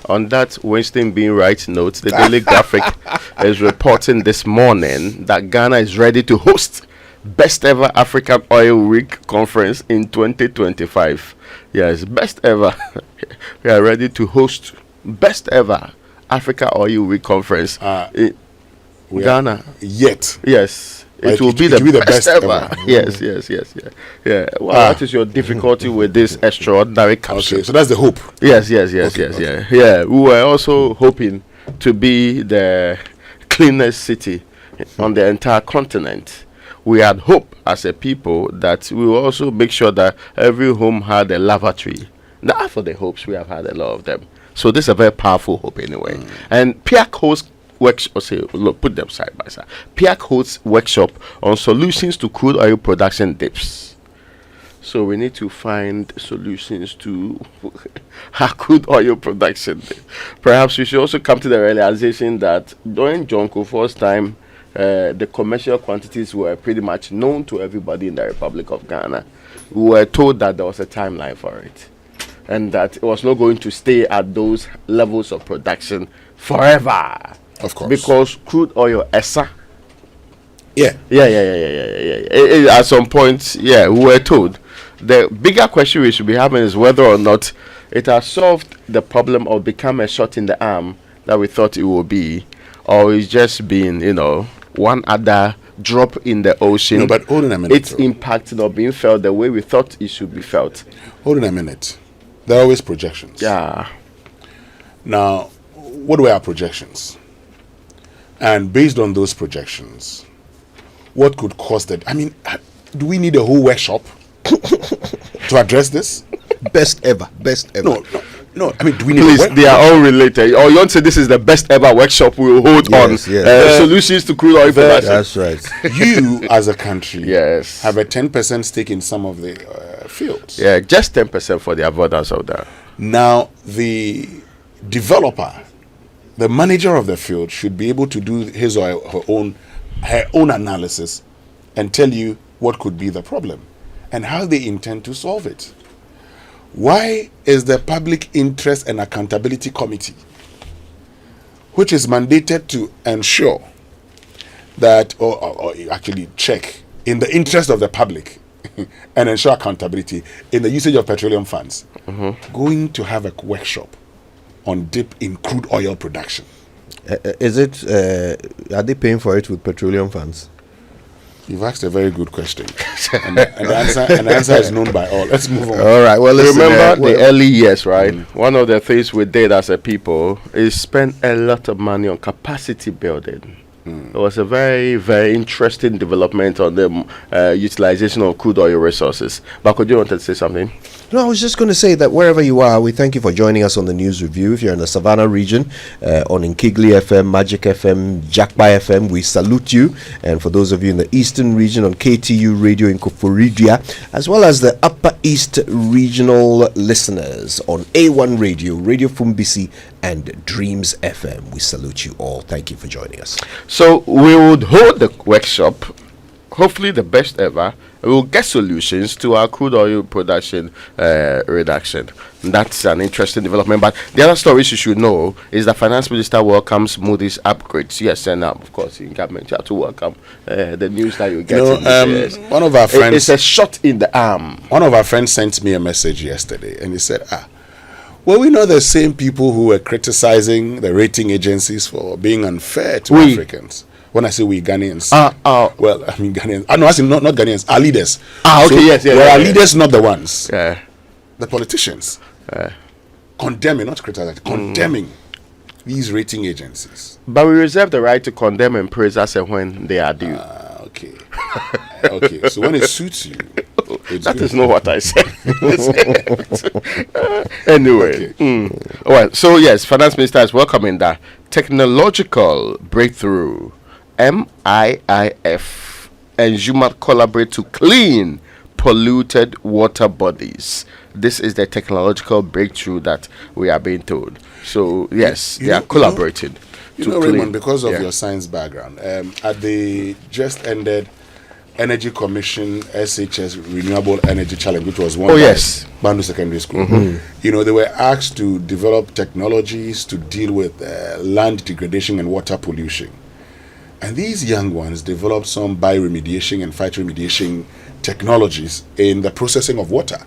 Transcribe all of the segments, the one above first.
On that Winston being right note, the Daily Graphic is reporting this morning that Ghana is ready to host best ever African Oil Week conference in 2025. Yes, best ever. We are ready to host best ever Africa Oil Week conference in Ghana. Yet. Yes. It will be the best ever. Yes. Yeah. Well, that is your difficulty with this extraordinary caption. Okay, so that's the hope. Yes. Yeah. We were also hoping to be the cleanest city on the entire continent. We had hope as a people that we will also make sure that every home had a lavatory. Now, for the hopes, we have had a lot of them. So this is a very powerful hope anyway. And PIAC hosts put them side by side. PIAC hosts workshop on solutions to crude oil production dips. So we need to find solutions to our crude oil production. Perhaps we should also come to the realization that during John Kufuor's time, the commercial quantities were pretty much known to everybody in the Republic of Ghana. We were told that there was a timeline for it, and that it was not going to stay at those levels of production forever. Of course. Because crude oil, ESA. Yeah. At some point, we were told. The bigger question we should be having is whether or not it has solved the problem or become a shot in the arm that we thought it would be, or it's just been, one other drop in the ocean. No, but hold on a minute. Its impact not being felt the way we thought it should be felt. Hold on a minute. There are always projections. Yeah. Now, what were our projections? And based on those projections, what could cause that? I mean, do we need a whole workshop to address this? Best ever. No. I mean, do we need Please, they are all related. Or you want to say this is the best ever workshop we will hold on solutions to crude oil production? That's right. You, as a country, yes, have a 10% stake in some of the fields. Yeah, just 10% for the avoidance of that. Now, the developer, the manager of the field, should be able to do his or her own analysis and tell you what could be the problem and how they intend to solve it. Why is the Public Interest and Accountability Committee, which is mandated to ensure that, or actually check in the interest of the public and ensure accountability in the usage of petroleum funds, going to have a workshop on dip in crude oil production? Is it, are they paying for it with petroleum funds? You've asked a very good question, and the answer is known by all. Let's move on. All right. Well, remember the early years, right? One of the things we did as a people is spend a lot of money on capacity building. It was a very, very interesting development on the utilization of crude oil resources. But could you want to say something? No, I was just going to say that wherever you are, we thank you for joining us on the news review. If you're in the Savannah region, on Nkigli FM, Magic FM, Jakba FM, we salute you. And for those of you in the eastern region, on KTU Radio in Koforidia, as well as the Upper East regional listeners on A1 Radio, Radio Fumbisi, and Dreams FM, we salute you all. Thank you for joining us. So we would hold the workshop, hopefully the best ever. We will get solutions to our crude oil production reduction. That's an interesting development. But the other stories you should know is the Finance Minister welcomes Moody's upgrades. Yes, and of course, in government, you have to welcome the news that you get. One of our friends... It's a shot in the arm. One of our friends sent me a message yesterday, and he said, well, we know the same people who were criticizing the rating agencies for being unfair to Africans. When I say we Ghanaians, well, I mean Ghanaians. No, I say not Ghanaians. Our leaders. Okay, so yes. Our leaders, not the ones. Yeah. The politicians. Condemning, not criticizing, condemning these rating agencies. But we reserve the right to condemn and praise as and when they are due. Okay. Okay. So when it suits you, that is not what I said. Anyway. Okay. Well, so yes, Finance Minister is welcoming that technological breakthrough. MIIF and Zuma collaborate to clean polluted water bodies. This is the technological breakthrough that we are being told. So yes, they are collaborating. Raymond, because of your science background, at the just ended Energy Commission SHS Renewable Energy Challenge, which was won Oh, by yes. Bandu Secondary School. You know, they were asked to develop technologies to deal with land degradation and water pollution. And these young ones developed some bioremediation and phytoremediation technologies in the processing of water.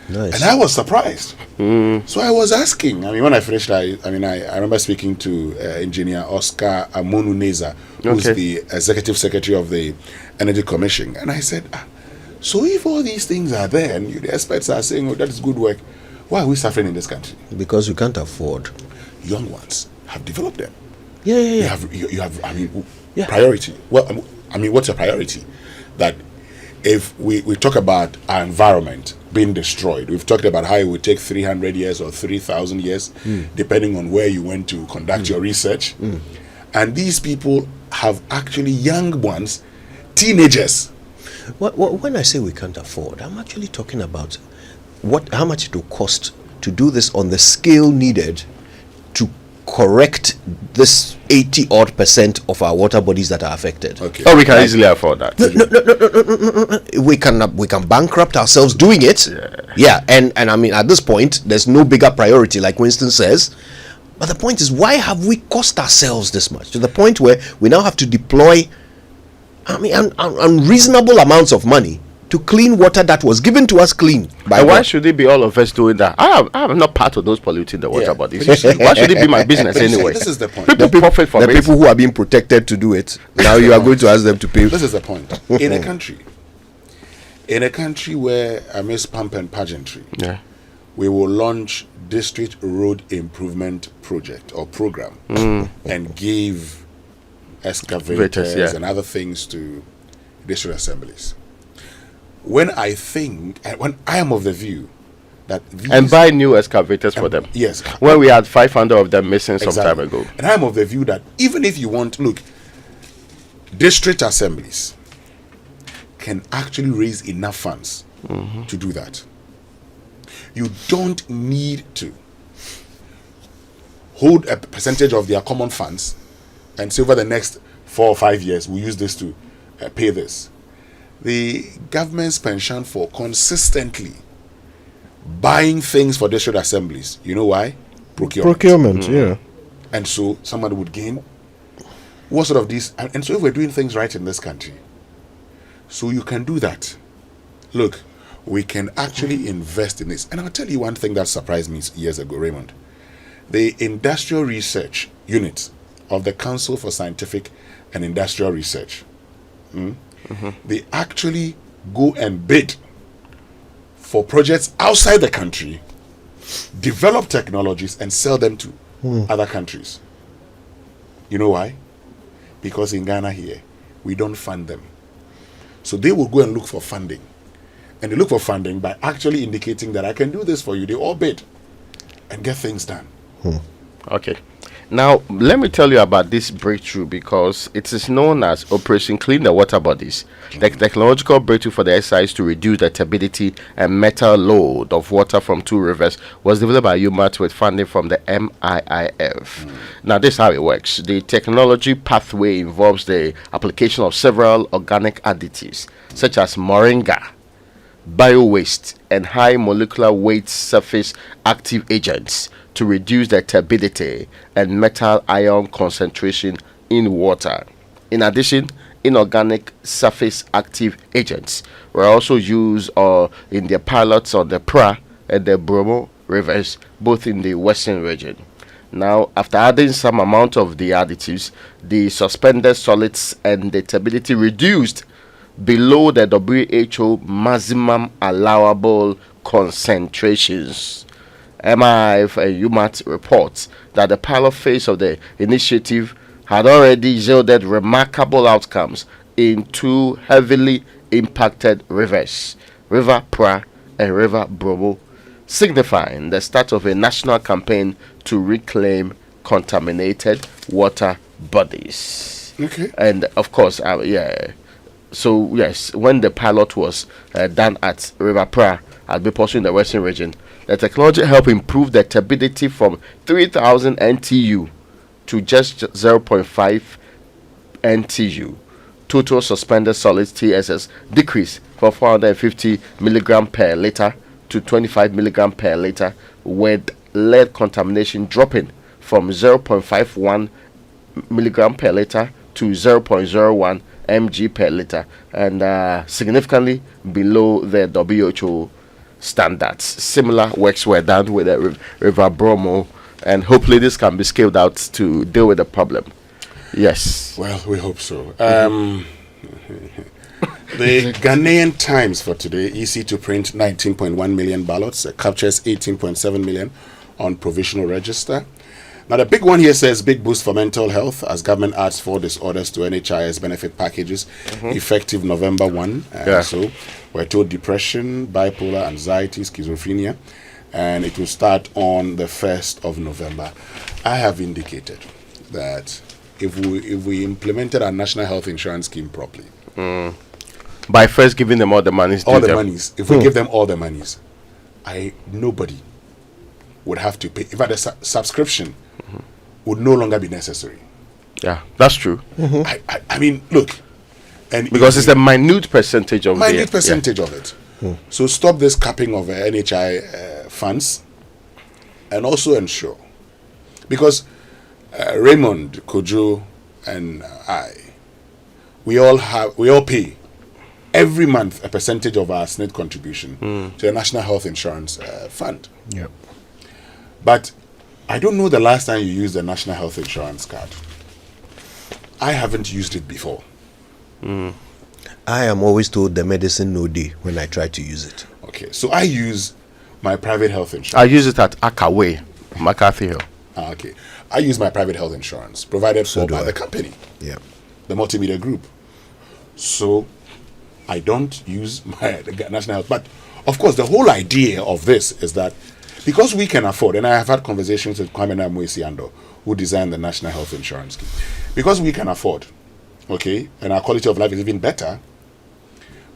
Nice. And I was surprised. So I was asking. I mean, when I finished, I remember speaking to Engineer Oscar Amonu Neza, who's Okay. the Executive Secretary of the Energy Commission. And I said, so if all these things are there and the experts are saying, oh, that is good work, why are we suffering in this country? Because we can't afford. Young ones have developed them. Yeah. You have I mean, Yeah. priority. Well, I mean, what's a priority? That if we talk about our environment being destroyed, we've talked about how it would take 300 years or 3,000 years, depending on where you went to conduct your research. And these people have actually young ones, teenagers. When I say we can't afford, I'm actually talking about how much it will cost to do this on the scale needed to correct this 80% of our water bodies that are affected. Okay. Oh, we can easily afford that. We can bankrupt ourselves doing it. Yeah, and I mean, at this point, there's no bigger priority, like Winston says. But the point is, why have we cost ourselves this much to the point where we now have to deploy, I mean, unreasonable amounts of money to clean water that was given to us clean by And why God? should it be all of us doing that? I am not part of those polluting the water Yeah. bodies. Why should it be my business But you see, anyway? this is the point. People profit from the it. people who are being protected to do it, now you are going to ask them to pay. This is the point. In a country where amidst pomp and pageantry, Yeah. we will launch district road improvement project or program and give excavators Yeah. and other things to district assemblies. When I am of the view that these, And buy new excavators for them. yes, When we had 500 of them missing some time exactly. ago. And I'm of the view that even if you want, look, district assemblies can actually raise enough funds to do that. You don't need to hold a percentage of their common funds and say over the next 4 or 5 years we'll use this to pay this. The government's penchant for consistently buying things for district assemblies, you know why? Procurement. Yeah. And so somebody would gain. What sort of these? And so if we're doing things right in this country, so you can do that. Look, we can actually invest in this. And I'll tell you one thing that surprised me years ago, Raymond. The Industrial Research Unit of the Council for Scientific and Industrial Research, they actually go and bid for projects outside the country, develop technologies, and sell them to other countries. You know why? Because in Ghana here, we don't fund them. So they will go and look for funding. And they look for funding by actually indicating that I can do this for you. They all bid and get things done. Okay. Now, let me tell you about this breakthrough because it is known as Operation Clean the Water Bodies. The technological breakthrough for the exercise to reduce the turbidity and metal load of water from two rivers was developed by UMAT with funding from the NHIS. Now, this is how it works. The technology pathway involves the application of several organic additives such as moringa, bio-waste, and high molecular weight surface active agents to reduce the turbidity and metal ion concentration in water. In addition, inorganic surface active agents were also used in the pilots on the Pra and the Bromo rivers, both in the western region. Now, after adding some amount of the additives, the suspended solids and the turbidity reduced below the WHO maximum allowable concentrations. MIF and UMAT reports that the pilot phase of the initiative had already yielded remarkable outcomes in two heavily impacted rivers, River Pra and River Bromo, signifying the start of a national campaign to reclaim contaminated water bodies. Okay. And of course, so yes, when the pilot was done at River Pra at Biposu in the western region, the technology helped improve the turbidity from 3,000 NTU to just 0.5 NTU, total suspended solids TSS decreased from 450 milligram per liter to 25 milligram per liter, with lead contamination dropping from 0.51 milligram per liter to 0.01 mg per liter, and significantly below the WHO standards. Similar works were done with the River Bromo, and hopefully this can be scaled out to deal with the problem. Yes. Well, we hope so. The Ghanaian Times for today, EC to print 19.1 million ballots, captures 18.7 million on provisional register. Now, the big one here says big boost for mental health as government adds 4 disorders to NHIS benefit packages effective November 1. So, we're told depression, bipolar, anxiety, schizophrenia, and it will start on the 1st of November. I have indicated that if we implemented our national health insurance scheme properly, by first giving them all the monies, if we give them all the monies, nobody would have to pay. In fact, the subscription would no longer be necessary. Yeah, that's true. I mean, look, and because it's a minute percentage of it. So stop this capping of NHI funds, and also ensure, because Raymond, Kojo, and we all pay every month a percentage of our SNIT contribution to the National Health Insurance Fund. Yep. But I don't know the last time you used the National Health Insurance card. I haven't used it before. I am always told the medicine no day when I try to use it. Okay, so I use my private health insurance. I use it at Akawe, McCarthy Hill. Okay, I use my private health insurance provided for by the company, the multimedia group. So I don't use my national health. But of course, the whole idea of this is that because we can afford, and I have had conversations with Kwame Namwesiando, who designed the National Health Insurance Scheme, because we can afford, okay, and our quality of life is even better,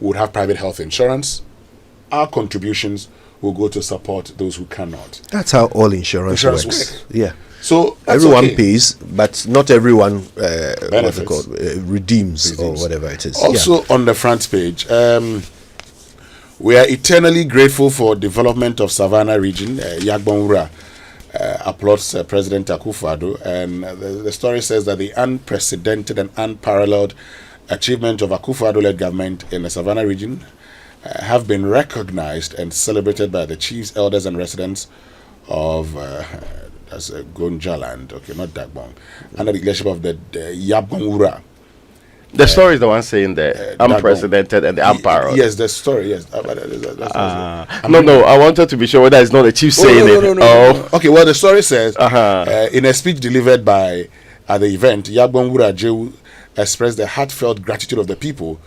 we would have private health insurance. Our contributions will go to support those who cannot. That's how all insurance works. Yeah. So everyone pays, but not everyone redeems or whatever it is. Also on the front page, we are eternally grateful for development of Savannah region. Yagbonwura applauds President Akufo-Addo, and the story says that the unprecedented and unparalleled achievement of Akufo-Addo-led government in the Savannah region have been recognized and celebrated by the chiefs, elders, and residents of Gonjaland, okay, not Dagbon, under the leadership of the Yagbonwura. The story is the one saying the unprecedented and the unparalleled. Yes, the story, yes. No, I wanted to be sure whether it's not the chief saying it. No. Okay, well, the story says, in a speech delivered at the event, Yagbonwura Jehu expressed the heartfelt gratitude of the people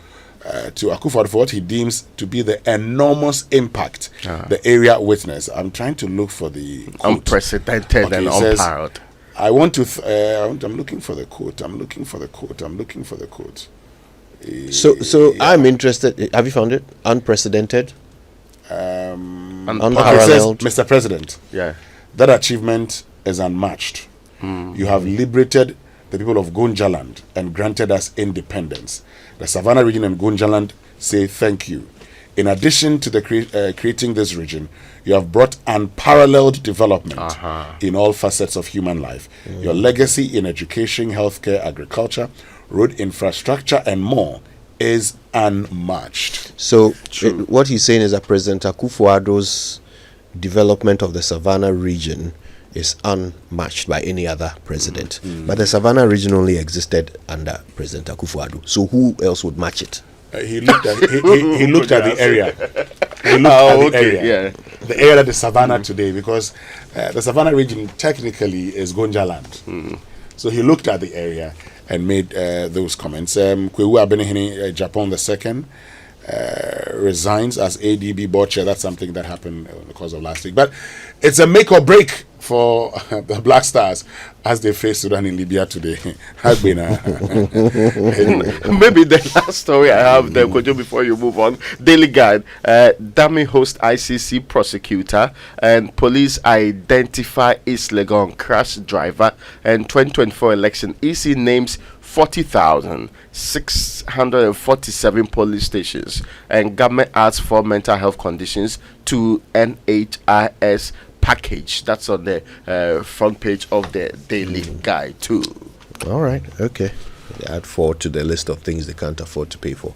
to Akufo-Addo for what he deems to be the enormous impact the area witnessed. I'm trying to look for the quote. Unprecedented and unparalleled. I want to. I'm looking for the quote. So I'm interested. Have you found it? Unprecedented. Unparalleled. Okay, Mr. President. Yeah. That achievement is unmatched. You have liberated the people of Gonjaland and granted us independence. The Savannah region and Gonjaland say thank you. In addition to the creating this region, you have brought unparalleled development in all facets of human life. Your legacy in education, healthcare, agriculture, road infrastructure, and more is unmatched. So what he's saying is that President Akufo-Addo's development of the Savannah region is unmatched by any other president. But the Savannah region only existed under President Akufo-Addo. So who else would match it? He looked at he looked at the area. He looked at the area. The area that is Savannah today, because the Savannah region technically is Gonjaland. So he looked at the area and made those comments. Kwewu Abenihini, Japan II, resigns as ADB board chair. That's something that happened in the course of last week. But it's a make or break for the Black Stars as they face Sudan in Libya today has been Maybe the last story I have there, Kojo, before you move on. Daily Guide, dummy host ICC prosecutor, and police identify East Legon crash driver, and 2024 election. EC names 40,647 police stations, and government adds 4 mental health conditions to NHIS package. That's on the front page of the Daily Guide too. All right, okay. They add 4 to the list of things they can't afford to pay for.